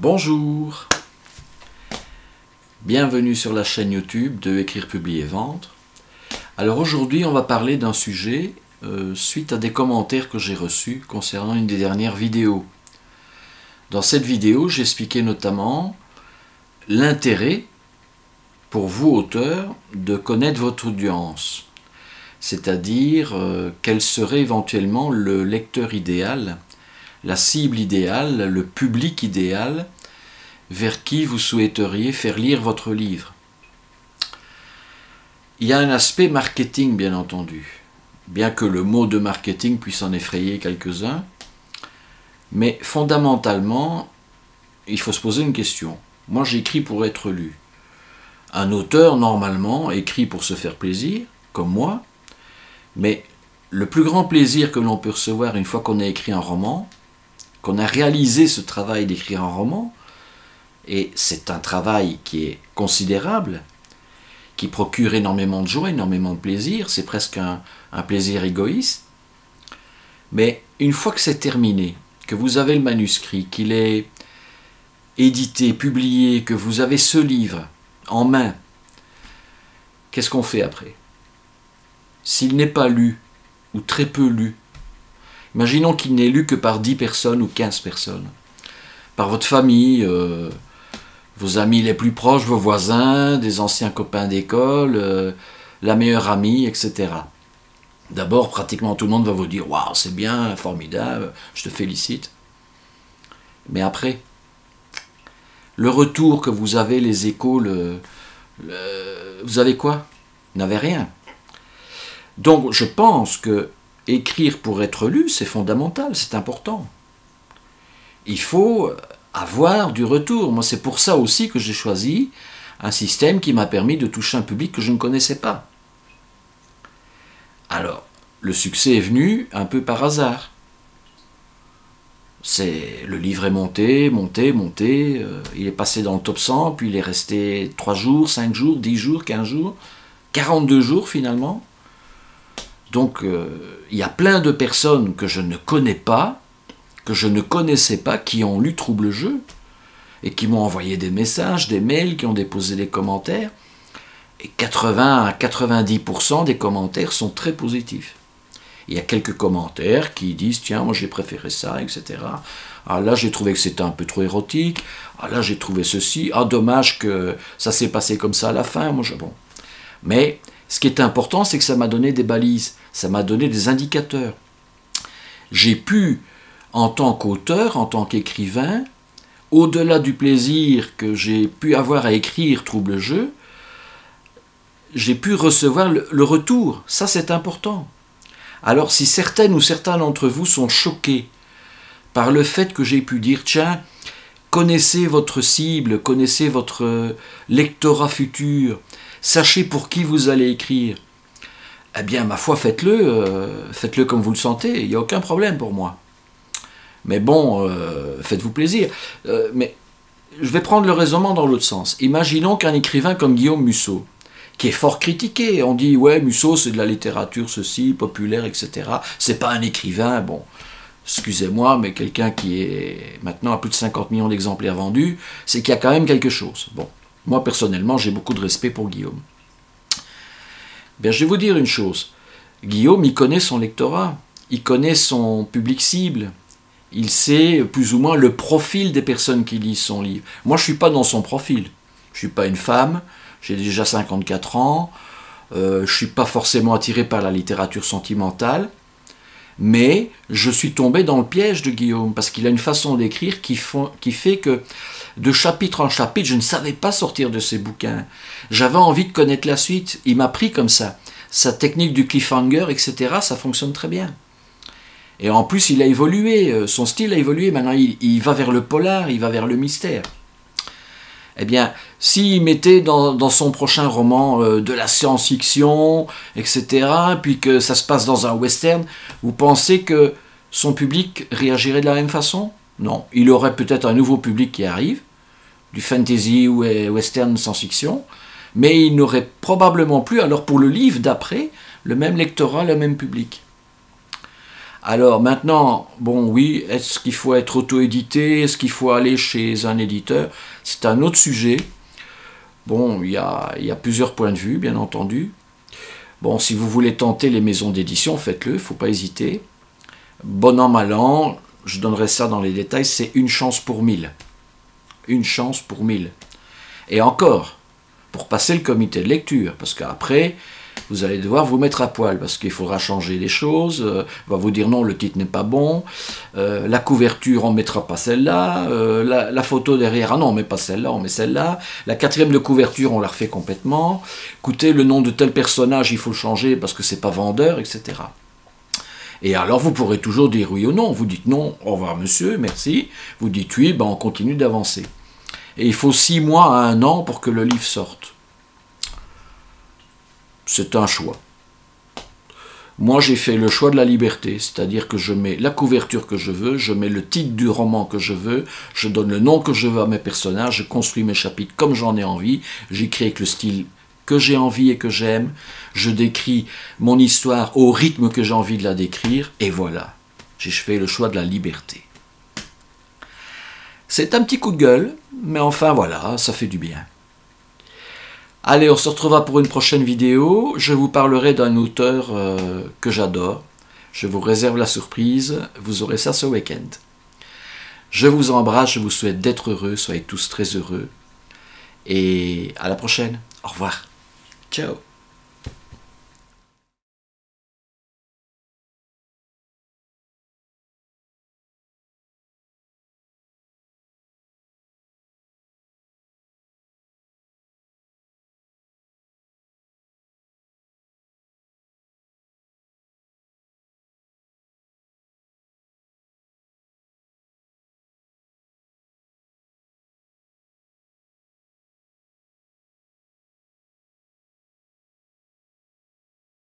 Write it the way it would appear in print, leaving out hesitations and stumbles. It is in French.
Bonjour, bienvenue sur la chaîne YouTube de Écrire, Publier, Vendre. Alors aujourd'hui on va parler d'un sujet suite à des commentaires que j'ai reçus concernant une des dernières vidéos. Dans cette vidéo j'expliquais notamment l'intérêt pour vous auteurs de connaître votre audience, c'est-à-dire quel serait éventuellement le lecteur idéal, la cible idéale, le public idéal vers qui vous souhaiteriez faire lire votre livre. Il y a un aspect marketing bien entendu, bien que le mot de marketing puisse en effrayer quelques-uns, mais fondamentalement, il faut se poser une question. Moi j'écris pour être lu. Un auteur normalement écrit pour se faire plaisir, comme moi, mais le plus grand plaisir que l'on peut recevoir une fois qu'on a écrit un roman, qu'on a réalisé ce travail d'écrire un roman, et c'est un travail qui est considérable, qui procure énormément de joie, énormément de plaisir, c'est presque un plaisir égoïste, mais une fois que c'est terminé, que vous avez le manuscrit, qu'il est édité, publié, que vous avez ce livre en main, qu'est-ce qu'on fait après? S'il n'est pas lu, ou très peu lu, imaginons qu'il n'est lu que par 10 personnes ou 15 personnes, par votre famille, vos amis les plus proches, vos voisins, des anciens copains d'école, la meilleure amie, etc. D'abord, pratiquement tout le monde va vous dire « Waouh, c'est bien, formidable, je te félicite ». Mais après, le retour que vous avez, les échos, vous avez quoi? Vous n'avez rien. Donc, je pense que écrire pour être lu, c'est fondamental, c'est important. Il faut avoir du retour. Moi, c'est pour ça aussi que j'ai choisi un système qui m'a permis de toucher un public que je ne connaissais pas. Alors, le succès est venu un peu par hasard. Le livre est monté, il est passé dans le top 100, puis il est resté 3 jours, 5 jours, 10 jours, 15 jours, 42 jours finalement. Donc, il y a plein de personnes que je ne connais pas, que je ne connaissais pas, qui ont lu Trouble Jeu, et qui m'ont envoyé des messages, des mails, qui ont déposé des commentaires, et 80 à 90% des commentaires sont très positifs. Il y a quelques commentaires qui disent « Tiens, moi j'ai préféré ça, etc. Ah là, j'ai trouvé que c'était un peu trop érotique. Ah là, j'ai trouvé ceci. Ah, dommage que ça s'est passé comme ça à la fin. » Moi, bon. Mais ce qui est important, c'est que ça m'a donné des balises, ça m'a donné des indicateurs. J'ai pu, en tant qu'auteur, en tant qu'écrivain, au-delà du plaisir que j'ai pu avoir à écrire Trouble Jeu, j'ai pu recevoir le retour. Ça, c'est important. Alors, si certaines ou certains d'entre vous sont choqués par le fait que j'ai pu dire « Tiens, connaissez votre cible, connaissez votre lectorat futur, sachez pour qui vous allez écrire », eh bien, ma foi, faites-le comme vous le sentez, il n'y a aucun problème pour moi. Mais bon, faites-vous plaisir. Mais je vais prendre le raisonnement dans l'autre sens. Imaginons qu'un écrivain comme Guillaume Musso, qui est fort critiqué, on dit « Ouais, Musso, c'est de la littérature, ceci, populaire, etc. C'est pas un écrivain, bon, excusez-moi, mais quelqu'un qui est maintenant à plus de 50 millions d'exemplaires vendus, c'est qu'il y a quand même quelque chose. » Bon, moi, personnellement, j'ai beaucoup de respect pour Guillaume. Bien, je vais vous dire une chose. Guillaume, il connaît son lectorat, il connaît son public cible, il sait plus ou moins le profil des personnes qui lisent son livre. Moi, je ne suis pas dans son profil. Je ne suis pas une femme, j'ai déjà 54 ans, je ne suis pas forcément attiré par la littérature sentimentale, mais je suis tombé dans le piège de Guillaume, parce qu'il a une façon d'écrire qui fait que, de chapitre en chapitre, je ne savais pas sortir de ses bouquins. J'avais envie de connaître la suite, il m'a pris comme ça. Sa technique du cliffhanger, etc., ça fonctionne très bien. Et en plus, il a évolué, son style a évolué, maintenant il va vers le polar, il va vers le mystère. Eh bien, s'il mettait dans son prochain roman de la science-fiction, etc., puis que ça se passe dans un western, vous pensez que son public réagirait de la même façon? Non, il aurait peut-être un nouveau public qui arrive, du fantasy ou western science-fiction, mais il n'aurait probablement plus, alors pour le livre d'après, le même lectorat, le même public. Alors maintenant, bon oui, est-ce qu'il faut être auto-édité? Est-ce qu'il faut aller chez un éditeur? C'est un autre sujet. Bon, il y a plusieurs points de vue, bien entendu. Bon, si vous voulez tenter les maisons d'édition, faites-le, il ne faut pas hésiter. Bon an, mal an, je donnerai ça dans les détails, c'est une chance pour 1000. Une chance pour 1000. Et encore, pour passer le comité de lecture, parce qu'après, vous allez devoir vous mettre à poil, parce qu'il faudra changer des choses, on va vous dire non, le titre n'est pas bon, la couverture, on ne mettra pas celle-là, la photo derrière, ah non, on ne met pas celle-là, on met celle-là, la 4e de couverture, on la refait complètement, écoutez, le nom de tel personnage, il faut le changer parce que c'est pas vendeur, etc. Et alors vous pourrez toujours dire oui ou non, vous dites non, au revoir monsieur, merci, vous dites oui, ben on continue d'avancer. Et il faut 6 mois à 1 an pour que le livre sorte. C'est un choix. Moi, j'ai fait le choix de la liberté, c'est-à-dire que je mets la couverture que je veux, je mets le titre du roman que je veux, je donne le nom que je veux à mes personnages, je construis mes chapitres comme j'en ai envie, j'écris avec le style que j'ai envie et que j'aime, je décris mon histoire au rythme que j'ai envie de la décrire, et voilà, j'ai fait le choix de la liberté. C'est un petit coup de gueule, mais enfin voilà, ça fait du bien. Allez, on se retrouvera pour une prochaine vidéo. Je vous parlerai d'un auteur que j'adore. Je vous réserve la surprise. Vous aurez ça ce week-end. Je vous embrasse, je vous souhaite d'être heureux. Soyez tous très heureux. Et à la prochaine. Au revoir. Ciao.